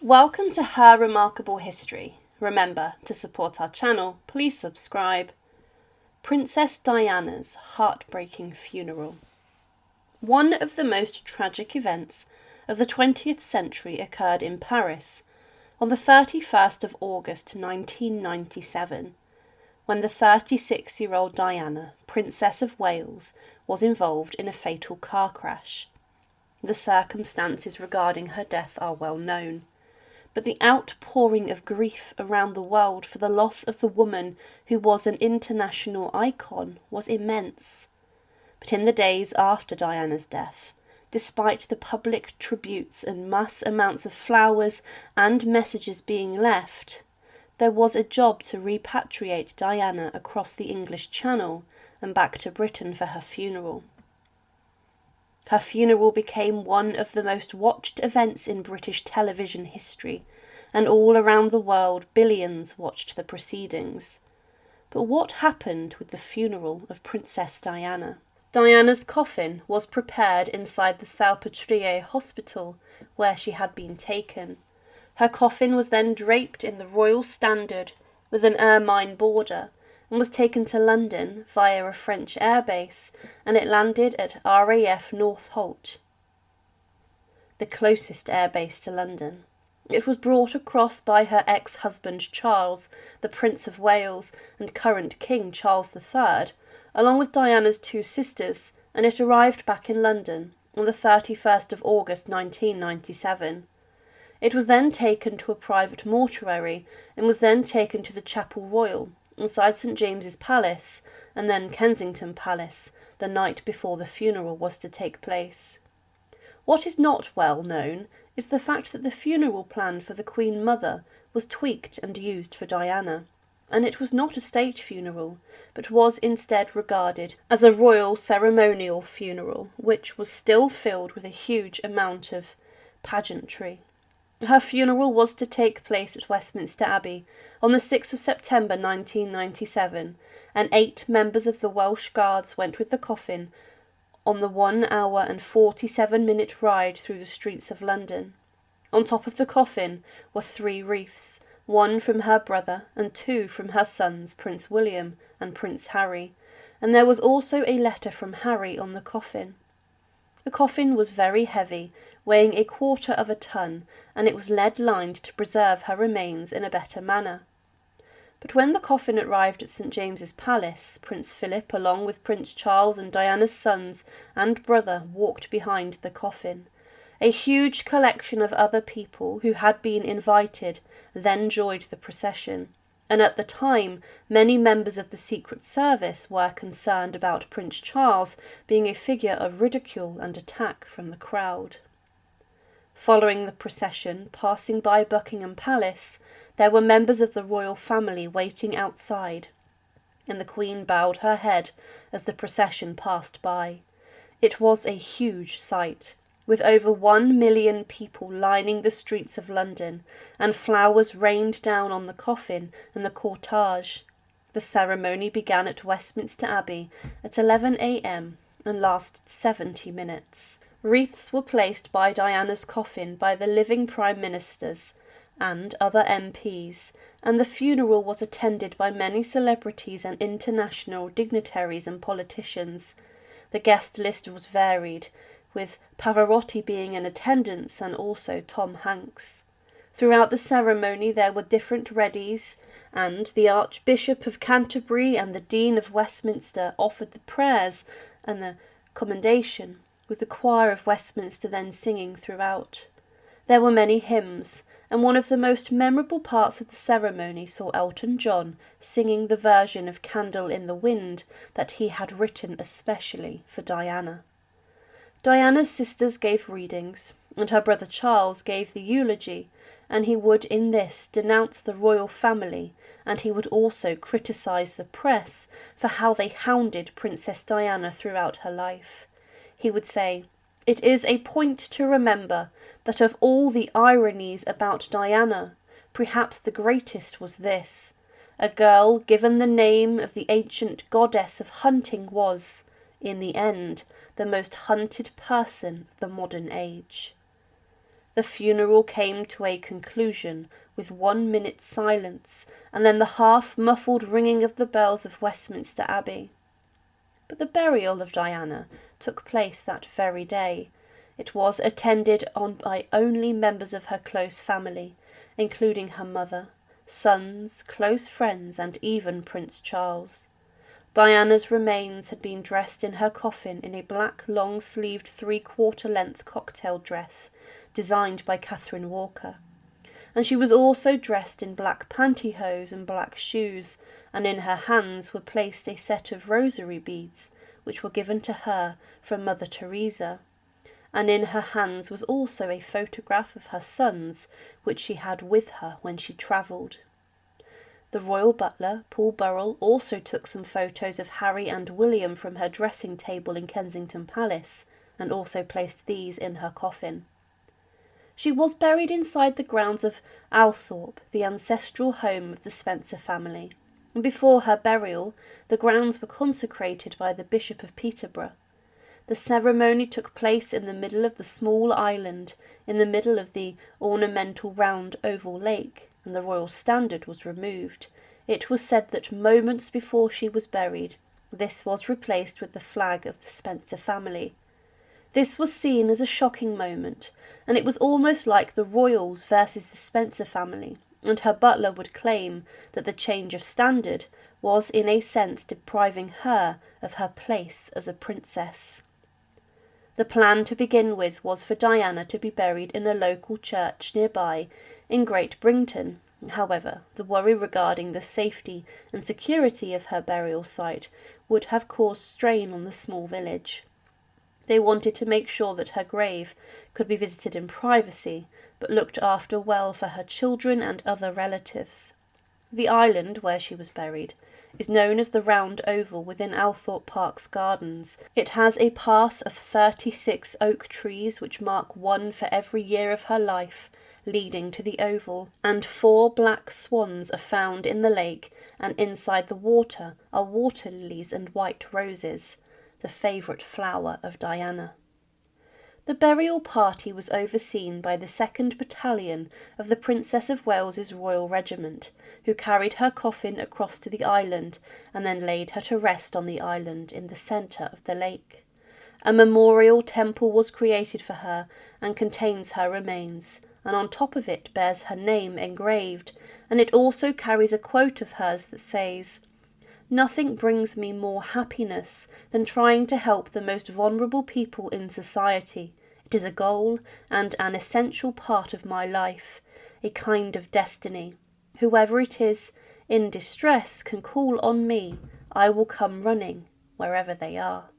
Welcome to Her Remarkable History. Remember, to support our channel, please subscribe. Princess Diana's heartbreaking funeral. One of the most tragic events of the 20th century occurred in Paris on the 31st of August 1997, when the 36-year-old Diana, Princess of Wales, was involved in a fatal car crash. The circumstances regarding her death are well known, but the outpouring of grief around the world for the loss of the woman who was an international icon was immense. But in the days after Diana's death, despite the public tributes and mass amounts of flowers and messages being left, there was a job to repatriate Diana across the English Channel and back to Britain for her funeral. Her funeral became one of the most watched events in British television history, and all around the world billions watched the proceedings. But what happened with the funeral of Princess Diana? Diana's coffin was prepared inside the Salpêtrière hospital where she had been taken. Her coffin was then draped in the royal standard with an ermine border and was taken to London via a French airbase, and it landed at RAF Northolt, the closest airbase to London. It was brought across by her ex-husband Charles, the Prince of Wales and current King Charles III, along with Diana's two sisters, and it arrived back in London on the 31st of August 1997. It was then taken to a private mortuary and was then taken to the Chapel Royal inside St James's Palace and then Kensington Palace the night before the funeral was to take place. What is not well known is the fact that the funeral plan for the Queen Mother was tweaked and used for Diana, and it was not a state funeral, but was instead regarded as a royal ceremonial funeral, which was still filled with a huge amount of pageantry. Her funeral was to take place at Westminster Abbey on the 6th of September 1997, and 8 members of the Welsh Guards went with the coffin on the 1 hour and 47-minute ride through the streets of London. On top of the coffin were 3 wreaths, 1 from her brother and 2 from her sons Prince William and Prince Harry, and there was also a letter from Harry on the coffin. The coffin was very heavy, weighing 1/4 ton, and it was lead-lined to preserve her remains in a better manner. But when the coffin arrived at St James's Palace, Prince Philip, along with Prince Charles and Diana's sons and brother, walked behind the coffin. A huge collection of other people who had been invited then joined the procession, and at the time many members of the Secret Service were concerned about Prince Charles being a figure of ridicule and attack from the crowd. Following the procession, passing by Buckingham Palace, there were members of the royal family waiting outside, and the Queen bowed her head as the procession passed by. It was a huge sight, with over 1 million people lining the streets of London, and flowers rained down on the coffin and the cortege. The ceremony began at Westminster Abbey at 11 a.m. and lasted 70 minutes. Wreaths were placed by Diana's coffin by the living Prime Ministers and other MPs, and the funeral was attended by many celebrities and international dignitaries and politicians. The guest list was varied, with Pavarotti being in attendance and also Tom Hanks. Throughout the ceremony there were different readies, and the Archbishop of Canterbury and the Dean of Westminster offered the prayers and the commendation, with the choir of Westminster then singing throughout. There were many hymns, and one of the most memorable parts of the ceremony saw Elton John singing the version of Candle in the Wind that he had written especially for Diana. Diana's sisters gave readings, and her brother Charles gave the eulogy, and he would in this denounce the royal family, and he would also criticise the press for how they hounded Princess Diana throughout her life. He would say, "It is a point to remember that of all the ironies about Diana, perhaps the greatest was this. A girl given the name of the ancient goddess of hunting was, in the end, the most hunted person of the modern age." The funeral came to a conclusion with 1 minute's silence, and then the half-muffled ringing of the bells of Westminster Abbey. But the burial of Diana took place that very day. It was attended on by only members of her close family, including her mother, sons, close friends, and even Prince Charles. Diana's remains had been dressed in her coffin in a black long-sleeved 3/4 length cocktail dress designed by Catherine Walker, and she was also dressed in black pantyhose and black shoes, and in her hands were placed a set of rosary beads, which were given to her from Mother Teresa, and in her hands was also a photograph of her sons, which she had with her when she travelled. The royal butler, Paul Burrell, also took some photos of Harry and William from her dressing table in Kensington Palace, and also placed these in her coffin. She was buried inside the grounds of Althorpe, the ancestral home of the Spencer family, and before her burial the grounds were consecrated by the Bishop of Peterborough. The ceremony took place in the middle of the small island, in the middle of the ornamental round oval lake, and the royal standard was removed. It was said that moments before she was buried, this was replaced with the flag of the Spencer family. This was seen as a shocking moment, and it was almost like the royals versus the Spencer family, and her butler would claim that the change of standard was in a sense depriving her of her place as a princess. The plan to begin with was for Diana to be buried in a local church nearby in Great Brington. However, the worry regarding the safety and security of her burial site would have caused strain on the small village. They wanted to make sure that her grave could be visited in privacy, but looked after well for her children and other relatives. The island where she was buried is known as the Round Oval within Althorpe Park's gardens. It has a path of 36 oak trees which mark one for every year of her life, leading to the oval, and 4 black swans are found in the lake, and inside the water are water lilies and white roses, the favourite flower of Diana. The burial party was overseen by the 2nd Battalion of the Princess of Wales's Royal Regiment, who carried her coffin across to the island and then laid her to rest on the island in the centre of the lake. A memorial temple was created for her and contains her remains, and on top of it bears her name engraved, and it also carries a quote of hers that says, "Nothing brings me more happiness than trying to help the most vulnerable people in society. It is a goal and an essential part of my life, a kind of destiny. Whoever it is in distress can call on me. I will come running wherever they are."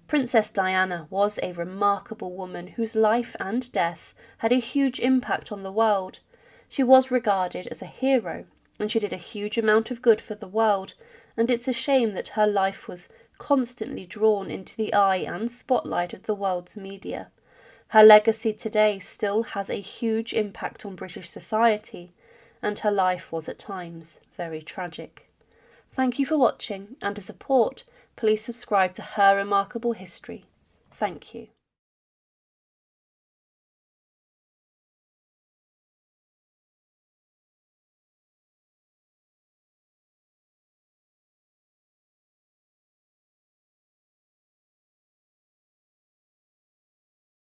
Princess Diana was a remarkable woman whose life and death had a huge impact on the world. She was regarded as a hero, and she did a huge amount of good for the world, and it's a shame that her life was constantly drawn into the eye and spotlight of the world's media. Her legacy today still has a huge impact on British society, and her life was at times very tragic. Thank you for watching, and to support, please subscribe to Her Remarkable History. Thank you.